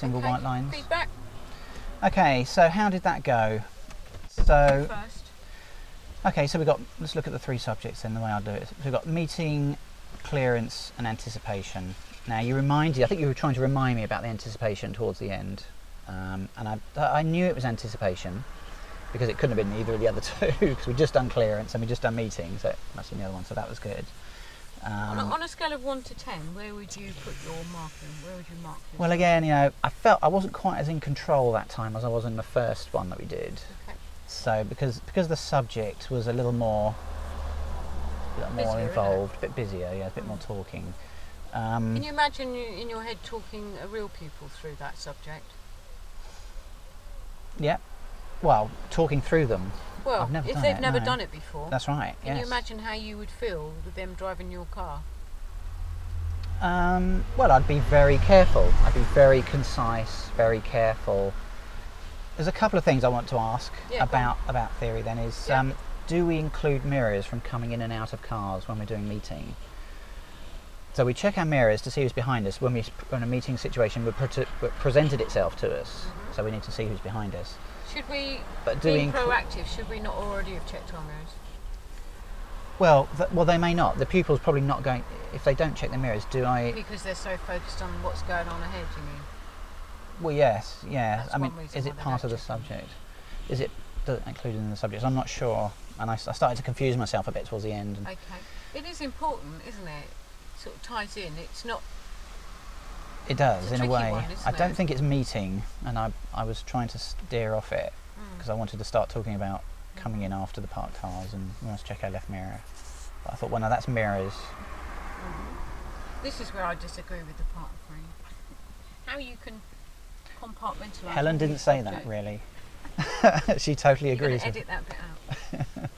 single white lines. Feedback. Okay, so how did that go? So First. okay, so let's look at the three subjects then, the way I'll do it. So we've got meeting, clearance and anticipation. Now I think you were trying to remind me about the anticipation towards the end, and I knew it was anticipation because it couldn't have been either of the other two because we'd just done clearance and we'd just done meeting, so it must have been the other one, so that was good. On a scale of 1 to 10, where would you put your marking? Where would you mark this? Well, again, you know, I felt I wasn't quite as in control that time as I was in the first one that we did. Okay. So because the subject was a little more Busier, involved, a bit busier, yeah, a bit more talking. Can you imagine in your head talking a real pupil through that subject? Yeah. Well, talking through them. Well, if they've never done it before. That's right. Can you imagine how you would feel with them driving your car? Well, I'd be very careful. I'd be very concise, very careful. There's a couple of things I want to ask about theory then is, do we include mirrors from coming in and out of cars when we're doing meeting? So we check our mirrors to see who's behind us when a meeting situation presented itself to us. So we need to see who's behind us. Should we be proactive? Should we not already have checked our mirrors? Well, they may not. The pupil's probably not going. If they don't check their mirrors, Because they're so focused on what's going on ahead, you mean? Well, yes, yeah. That's I mean, one reason is why it they part don't of the check them. subject? Is it included in the subject? I'm not sure, and I started to confuse myself a bit towards the end. Okay, it is important, isn't it? Sort of ties in. It's not. It does, in a way. One, I don't think it's meeting, and I was trying to steer off it because I wanted to start talking about coming in after the parked cars and we must check our left mirror. But I thought, well, no, that's mirrors. This is where I disagree with the part of me. How you can compartmentalise. Helen didn't say that, really. She totally agrees. You're edit that bit out.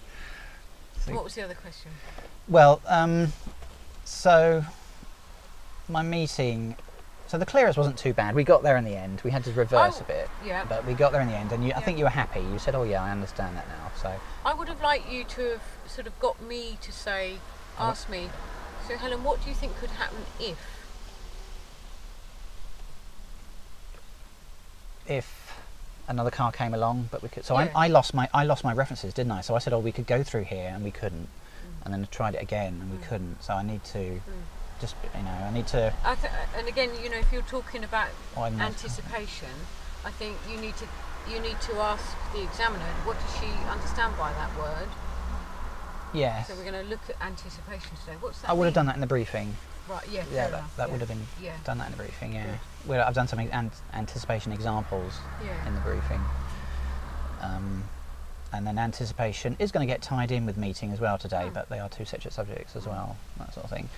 So what was the other question? Well, so my meeting. So the clearance wasn't too bad. We got there in the end. We had to reverse a bit, but we got there in the end. And I think you were happy. You said, "Oh yeah, I understand that now." So I would have liked you to have sort of got me to say, ask me. So Helen, what do you think could happen if another car came along, but we could? So I lost my references, didn't I? So I said, "Oh, we could go through here," and we couldn't. And then I tried it again, and we couldn't. So I need to. Just, I need to. And again, if you're talking about anticipation, I think you need to ask the examiner, what does she understand by that word? Yes. So we're going to look at anticipation today. What's that? I would have done that in the briefing. Right. Yeah. That would have been done that in the briefing. Yeah. Well, I've done some anticipation examples in the briefing. And then anticipation is going to get tied in with meeting as well today, but they are two separate subjects as well. That sort of thing.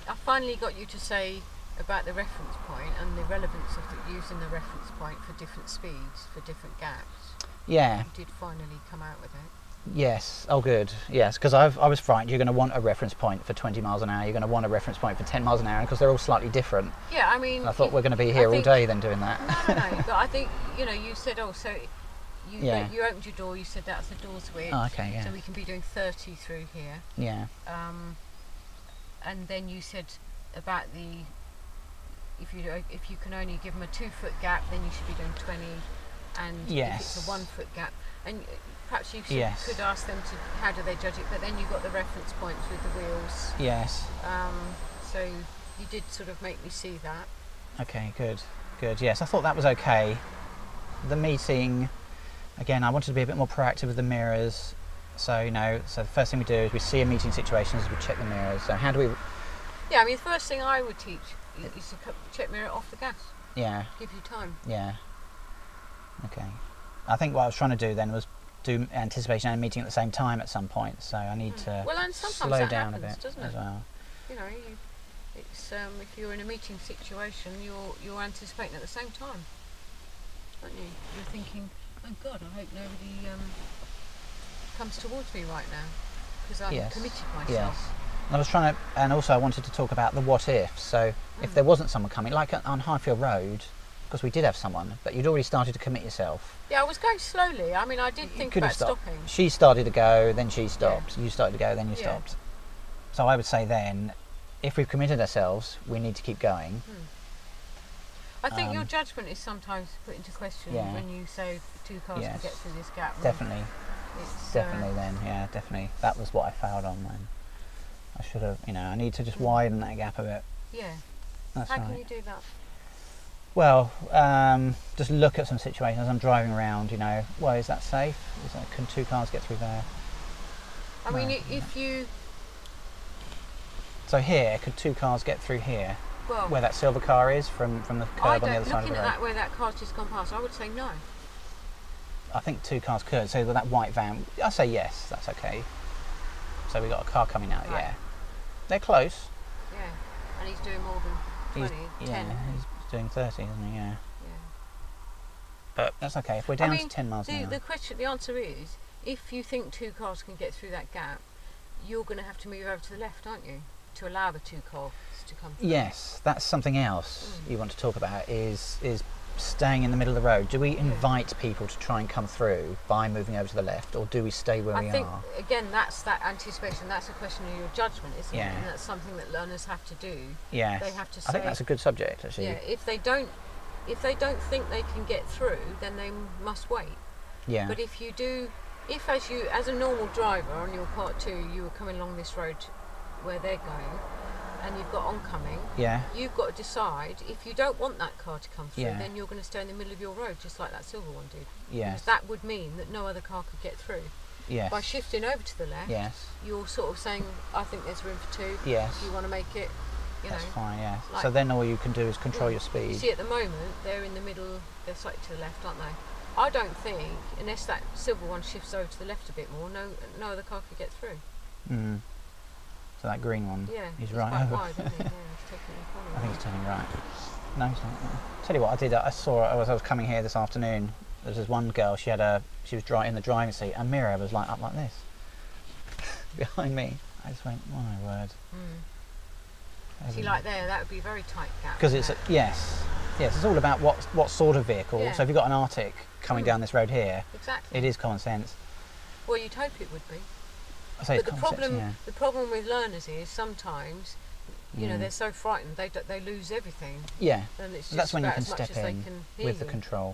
I finally got you to say about the reference point and the relevance of using the reference point for different speeds, for different gaps. Yeah. You did finally come out with it. Yes. Oh, good. Yes, because I was frightened you're going to want a reference point for 20 miles an hour. You're going to want a reference point for 10 miles an hour because they're all slightly different. Yeah, I mean. And I thought we're going to be here all day then doing that. No. But I think you said, so you opened your door. You said that's the door switch. Oh, okay. Yeah. So we can be doing 30 through here. Yeah. And then you said about if you can only give them a 2-foot gap, then you should be doing 20, and if it's a 1-foot gap, and perhaps you could ask them how do they judge it, but then you got the reference points with the wheels. Yes. So you did sort of make me see that. Okay, good. Yes, I thought that was okay. The meeting, again, I wanted to be a bit more proactive with the mirrors. So so the first thing we do is we see a meeting situation is we check the mirrors. So how do we? Yeah, I mean the first thing I would teach is to check mirror off the gas. Yeah. Give you time. Yeah. Okay. I think what I was trying to do then was do anticipation and meeting at the same time at some point. So I need to and sometimes slow that down happens, a bit doesn't it? as well. It's if you're in a meeting situation, you're anticipating at the same time, aren't you? You're thinking, oh God, I hope nobody comes towards me right now because I've committed myself. Yes. And I was trying to, and also I wanted to talk about the what if. So if there wasn't someone coming, like on Highfield Road, because we did have someone, but you'd already started to commit yourself. Yeah, I was going slowly. I mean, I did think about stopping. She started to go, then she stopped. You started to go, then you stopped. So I would say then, if we've committed ourselves, we need to keep going. I think your judgment is sometimes put into question when you say 2 cars can get through this gap. Definitely. Definitely then, yeah, definitely. That was what I failed on then. I should have, I need to just widen that gap a bit. Yeah. That's How right. can you do that? Well, just look at some situations as I'm driving around, well, is that safe? Can 2 cars get through there? I mean, if you... So here, could 2 cars get through here? Well, where that silver car is from the curb on the other side of the road? Looking at that, where that car's just gone past, I would say no. I think 2 cars could. So with that white van, I say yes, that's okay. So we got a car coming out, yeah. They're close. Yeah, and he's doing more than 20, 10. Yeah, he's doing 30, isn't he? Yeah. But that's okay. If we're down to 10 miles an hour. The answer is, if you think 2 cars can get through that gap, you're going to have to move over to the left, aren't you, to allow the 2 cars to come through. Yes, that's something else you want to talk about. Is staying in the middle of the road. Do we invite people to try and come through by moving over to the left, or do we stay where we are? I think, again, that's that anticipation. That's a question of your judgment, isn't it? And that's something that learners have to do. Yes. They have to say, I think that's a good subject, actually. Yeah, if they don't think they can get through, then they must wait. Yeah. But if you do, as a normal driver on your part 2, you were coming along this road where they're going, and you've got oncoming, you've got to decide, if you don't want that car to come through, then you're going to stay in the middle of your road, just like that silver one did. Yes. Because that would mean that no other car could get through. Yes. By shifting over to the left, you're sort of saying, I think there's room for 2. Yes. If you want to make it, that's fine, yeah. Like, so then all you can do is control your speed. You see, at the moment, they're in the middle, they're slightly to the left, aren't they? I don't think, unless that silver one shifts over to the left a bit more, no other car could get through. Mm. So that green one, he's right quite over. Wide, isn't he? Yeah, he's taking the corner. I think he's turning right. No, he's not. Tell you what, I did. I saw. I was coming here this afternoon. There was this one girl. She was in the driving seat. A mirror was up like this behind me. I just went, my word. See, like there, that would be a very tight gap. Because it's yes. It's all about what sort of vehicle. So if you've got an Arctic coming down this road here, it is common sense. Well, you'd hope it would be. But the problem with learners is sometimes, they're so frightened they lose everything. Yeah. And it's just that's when you can as much step as they in can hear with the you. control.